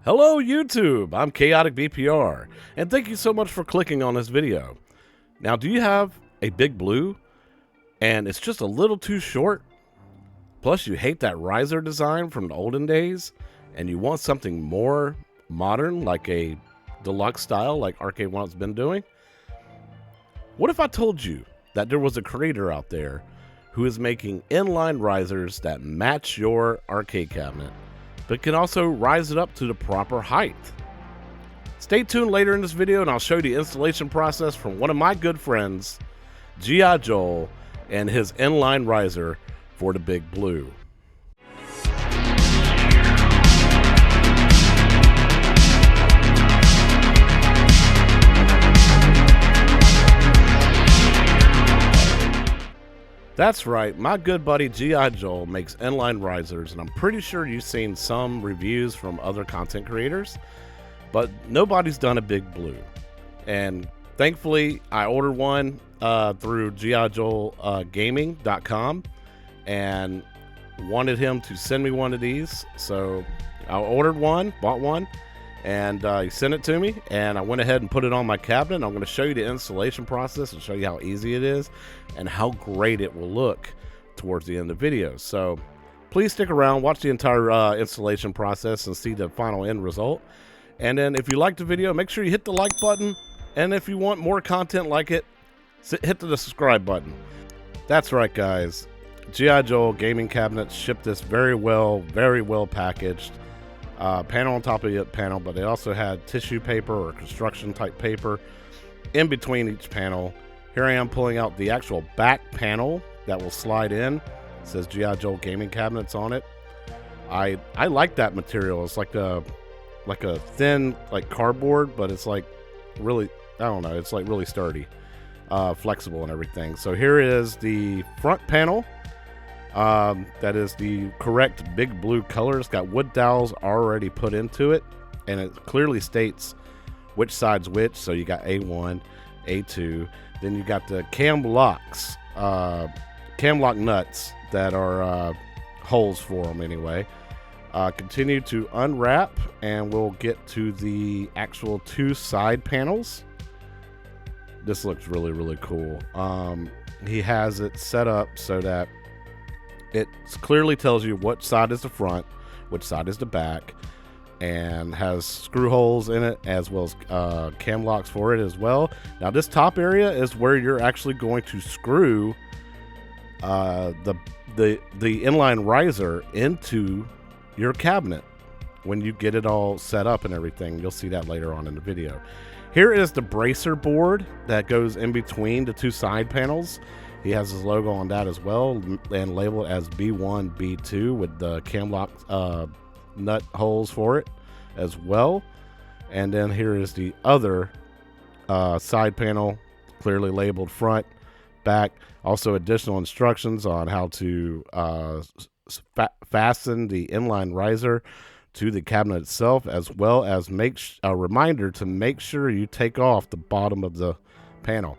Hello YouTube, I'm Chaotic BPR, and thank you so much for clicking on this video. Now, do you have a Big Blue, and it's just a little too short? Plus you hate that riser design from the olden days, and you want something more modern, like a deluxe style like Arcade1up's been doing? What if I told you that there was a creator out there who is making inline risers that match your arcade cabinet, but can also rise it up to the proper height? Stay tuned later in this video and I'll show you the installation process from one of my good friends, GiJoel, and his inline riser for the Big Blue. That's right, my good buddy GiJoel makes inline risers, and I'm pretty sure you've seen some reviews from other content creators, but nobody's done a Big Blue. And thankfully, I ordered one through GiJoel and wanted him to send me one of these. So I ordered one, bought one, and he sent it to me, and I went ahead and put it on my cabinet. I'm going to show you the installation process and show you how easy it is and how great it will look towards the end of the video. So please stick around, watch the entire installation process and see the final end result. And then if you like the video, make sure you hit the like button, and if you want more content like it, hit the subscribe button. That's right, guys, GiJoel gaming cabinets ship this very well packaged. Panel on top of the panel, but they also had tissue paper or construction type paper in between each panel. Here I am pulling out the actual back panel that will slide in. It says GiJoel gaming cabinets on it. I like that material. It's like a thin like cardboard, but it's like really, I don't know, it's like really sturdy, flexible and everything. So here is the front panel. That is the correct Big Blue color. It's got wood dowels already put into it, and it clearly states which side's which. So you got A1, A2, then you got the cam locks, cam lock nuts that are holes for them anyway. Continue to unwrap, and we'll get to the actual two side panels. This looks really cool. He has it set up so that it clearly tells you what side is the front, which side is the back, and has screw holes in it as well as cam locks for it as well. Now this top area is where you're actually going to screw the inline riser into your cabinet when you get it all set up and everything. You'll see that later on in the video. Here is the bracer board that goes in between the two side panels. He has his logo on that as well, and labeled as B1, B2 with the cam lock nut holes for it as well. And then here is the other side panel, clearly labeled front, back. Also additional instructions on how to fasten the inline riser to the cabinet itself, as well as a reminder to make sure you take off the bottom of the panel.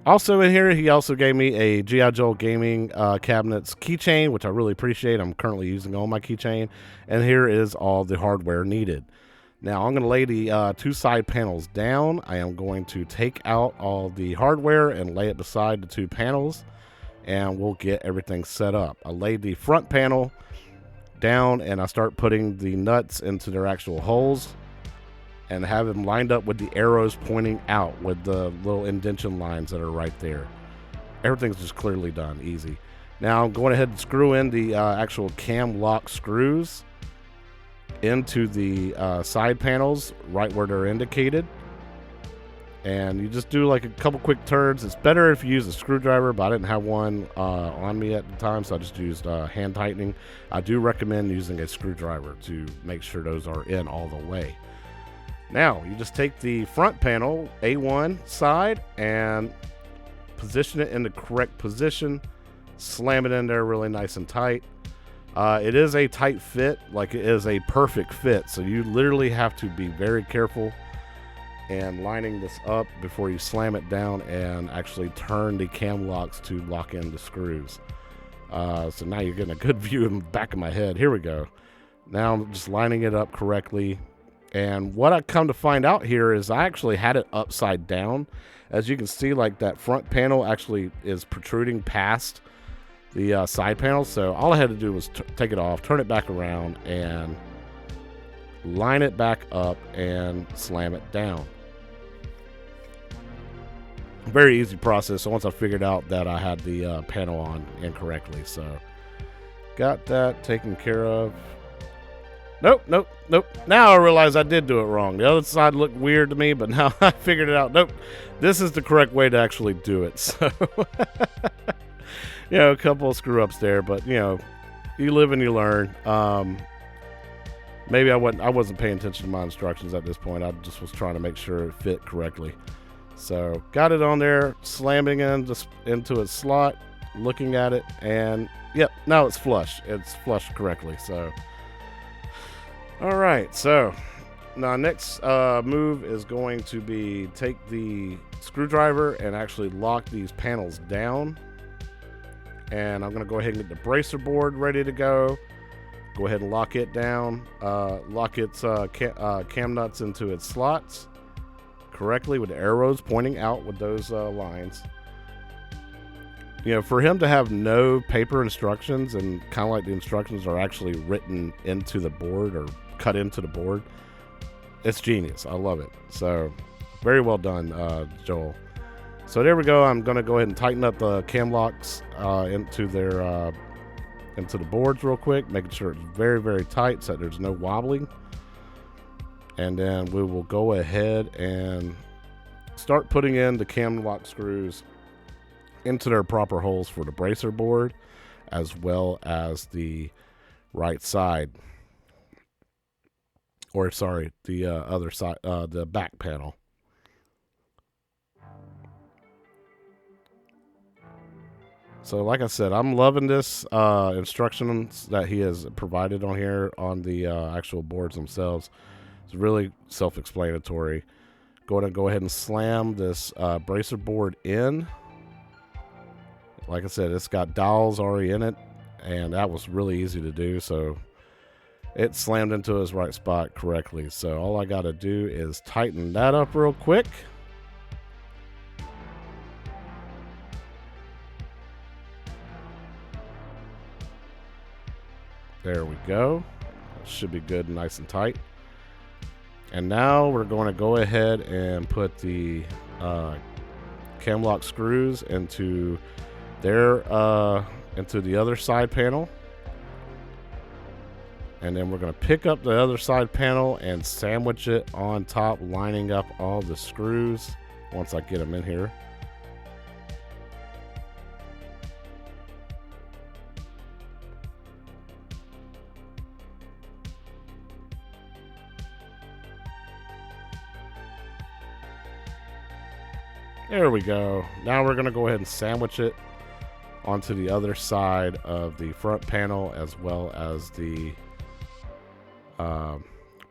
Also in here, he also gave me a GiJoel gaming cabinets keychain, which I really appreciate. I'm currently using on my keychain. And here is all the hardware needed. Now I'm going to lay the two side panels down. I am going to take out all the hardware and lay it beside the two panels, and we'll get everything set up. I laid the front panel down, and I start putting the nuts into their actual holes, and have them lined up with the arrows pointing out with the little indentation lines that are right there. Everything's just clearly done, easy. Now I'm going ahead and screw in the actual cam lock screws into the side panels right where they're indicated. And you just do like a couple quick turns. It's better if you use a screwdriver, but I didn't have one on me at the time, so I just used hand tightening. I do recommend using a screwdriver to make sure those are in all the way. Now, you just take the front panel, A1 side, and position it in the correct position. Slam it in there really nice and tight. It is a tight fit, like it is a perfect fit. So you literally have to be very careful and lining this up before you slam it down and actually turn the cam locks to lock in the screws. So now you're getting a good view in the back of my head. Here we go. Now I'm just lining it up correctly. And what I come to find out here is I actually had it upside down. As you can see, like that front panel actually is protruding past the side panel. So all I had to do was take it off, turn it back around, and line it back up and slam it down. Very easy process. So once I figured out that I had the panel on incorrectly, so got that taken care of. Nope. Now I realize I did do it wrong. The other side looked weird to me, but now I figured it out. Nope, this is the correct way to actually do it. So, a couple of screw ups there, but you live and you learn. Maybe I wasn't paying attention to my instructions at this point. I just was trying to make sure it fit correctly. So got it on there, slamming into its slot, looking at it, and yep, now it's flush. It's flushed correctly. So, all right. So now next move is going to be take the screwdriver and actually lock these panels down. And I'm going to go ahead and get the bracer board ready to go. Go ahead and lock it down. Lock its cam nuts into its slots correctly with the arrows pointing out with those lines. For him to have no paper instructions and kind of like the instructions are actually written into the board or cut into the board, it's genius. I love it. So very well done, Joel. So there we go. I'm going to go ahead and tighten up the cam locks into the boards real quick, making sure it's very, very tight so that there's no wobbling. And then we will go ahead and start putting in the cam lock screws into their proper holes for the bracer board as well as the right side. Or sorry, the other side, the back panel. So like I said, I'm loving this instructions that he has provided on here on the actual boards themselves. It's really self-explanatory. Go ahead and slam this bracer board in. Like I said, it's got dowels already in it, and that was really easy to do. So it slammed into its right spot correctly. So all I got to do is tighten that up real quick. There we go. Should be good and nice and tight. And now we're going to go ahead and put the cam lock screws into into the other side panel. And then we're going to pick up the other side panel and sandwich it on top, lining up all the screws once I get them in here. There we go. Now we're going to go ahead and sandwich it onto the other side of the front panel as well as the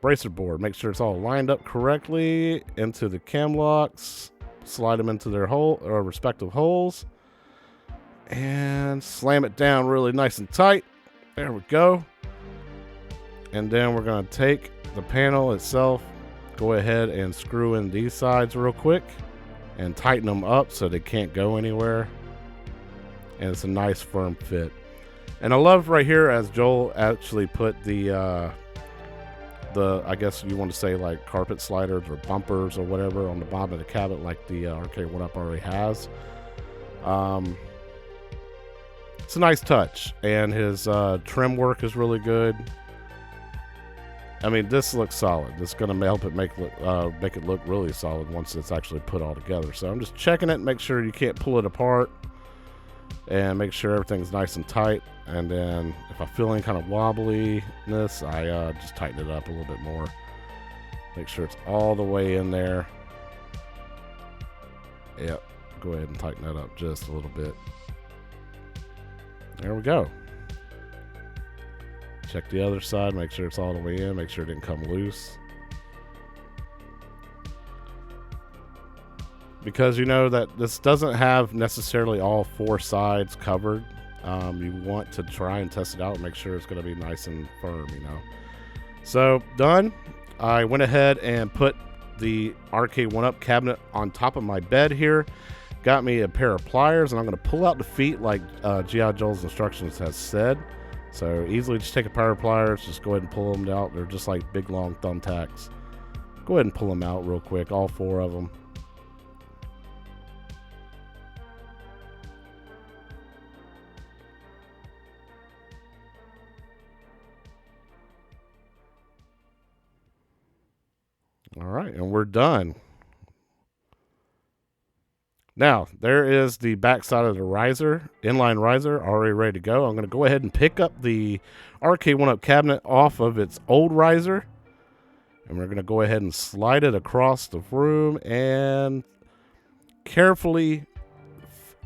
bracer board. Make sure it's all lined up correctly into the cam locks. Slide them into their respective holes. And slam it down really nice and tight. There we go. And then we're going to take the panel itself, go ahead and screw in these sides real quick and tighten them up so they can't go anywhere. And it's a nice firm fit. And I love right here as Joel actually put the I guess you want to say like carpet sliders or bumpers or whatever on the bottom of the cabinet like the Arcade1up already has. It's a nice touch, and his trim work is really good. I mean, this looks solid. This is going to help it make it look really solid once it's actually put all together. So I'm just checking it, make sure you can't pull it apart, and make sure everything's nice and tight. And then if I feel any kind of wobbliness, I just tighten it up a little bit more. Make sure it's all the way in there. Yep. Go ahead and tighten that up just a little bit. There we go. Check the other side, make sure it's all the way in, make sure it didn't come loose. Because you know that this doesn't have necessarily all four sides covered. You want to try and test it out and make sure it's going to be nice and firm, you know. So, done. I went ahead and put the Arcade1up cabinet on top of my bed here. Got me a pair of pliers, and I'm going to pull out the feet like GiJoel's instructions has said. So easily just take a pair of pliers, just go ahead and pull them out. They're just like big long thumbtacks. Go ahead and pull them out real quick, all 4 of them. All right, and we're done. Now, there is the back side of the riser, inline riser, already ready to go. I'm going to go ahead and pick up the Arcade1up cabinet off of its old riser. And we're going to go ahead and slide it across the room and carefully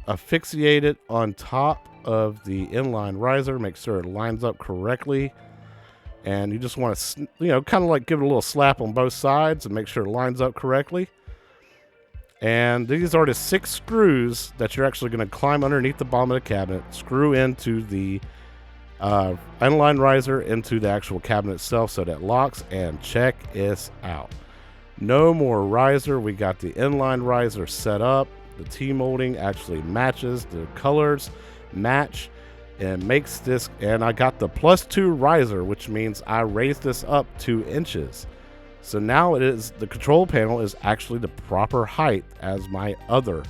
asphyxiate it on top of the inline riser. Make sure it lines up correctly. And you just want to, kind of like give it a little slap on both sides and make sure it lines up correctly. And these are the 6 screws that you're actually going to climb underneath the bottom of the cabinet, screw into the inline riser into the actual cabinet itself so that locks, and check this out. No more riser. We got the inline riser set up. The T-molding actually matches. The colors match and makes this, and I got the +2 riser, which means I raised this up 2 inches. So now the control panel is actually the proper height as my other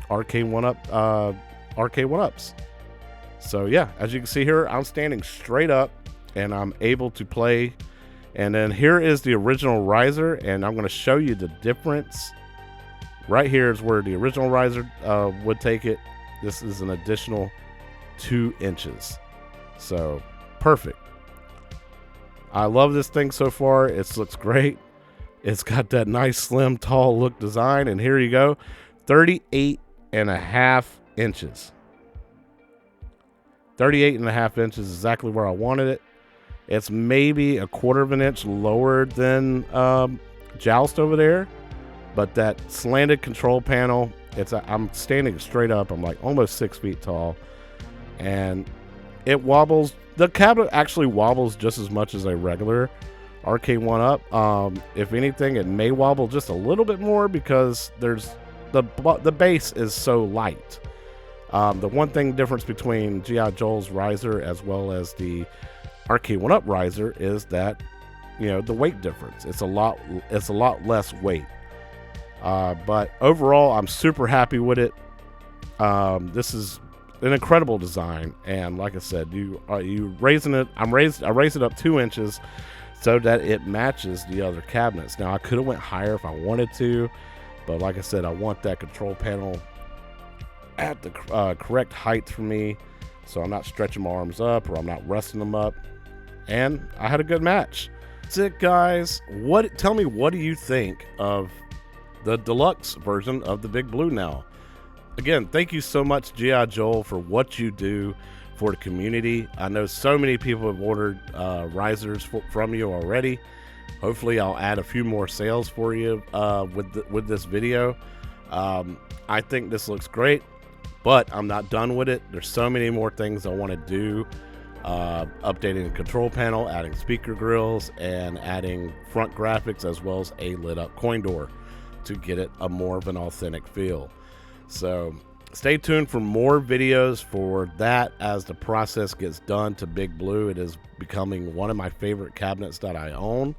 Arcade1ups. So yeah, as you can see here, I'm standing straight up and I'm able to play. And then here is the original riser, and I'm going to show you the difference. Right here is where the original riser would take it. This is an additional 2 inches. So perfect. I love this thing so far. It looks great. It's got that nice slim tall look design, and here you go, 38.5 inches. 38.5 inches is exactly where I wanted it. It's maybe a 1/4 of an inch lower than Joust over there, but that slanted control panel, I'm standing straight up. I'm like almost 6 feet tall, and it wobbles. The cabinet actually wobbles just as much as a regular Arcade1up. If anything, it may wobble just a little bit more because there's the base is so light. The one thing difference between GiJoel's riser as well as the Arcade1up riser is that, the weight difference. It's a lot less weight. But overall, I'm super happy with it. This is an incredible design, and like I said, you raising it. I raised it up 2 inches so that it matches the other cabinets. Now I could have went higher if I wanted to, but like I said, I want that control panel at the correct height for me, so I'm not stretching my arms up or I'm not resting them up. And I had a good match. That's it, guys. Tell me, what do you think of the deluxe version of the Big Blue now? Again, thank you so much, GiJoel, for what you do for the community. I know so many people have ordered risers from you already. Hopefully, I'll add a few more sales for you with this video. I think this looks great, but I'm not done with it. There's so many more things I want to do. Updating the control panel, adding speaker grills, and adding front graphics as well as a lit up coin door to get it a more of an authentic feel. So stay tuned for more videos for that as the process gets done to Big Blue. It is becoming one of my favorite cabinets that I own,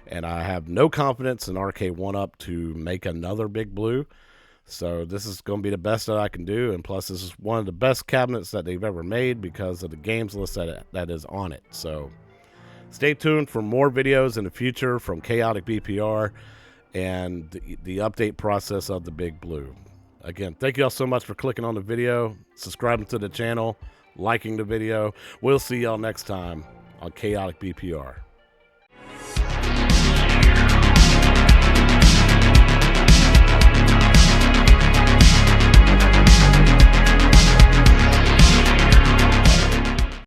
and I have no confidence in Arcade1up to make another Big Blue. So this is going to be the best that I can do, and plus this is one of the best cabinets that they've ever made because of the games list that is on it. So stay tuned for more videos in the future from Chaotic BPR and the update process of the Big Blue. Again, thank you all so much for clicking on the video, subscribing to the channel, liking the video. We'll see y'all next time on Chaotic BPR.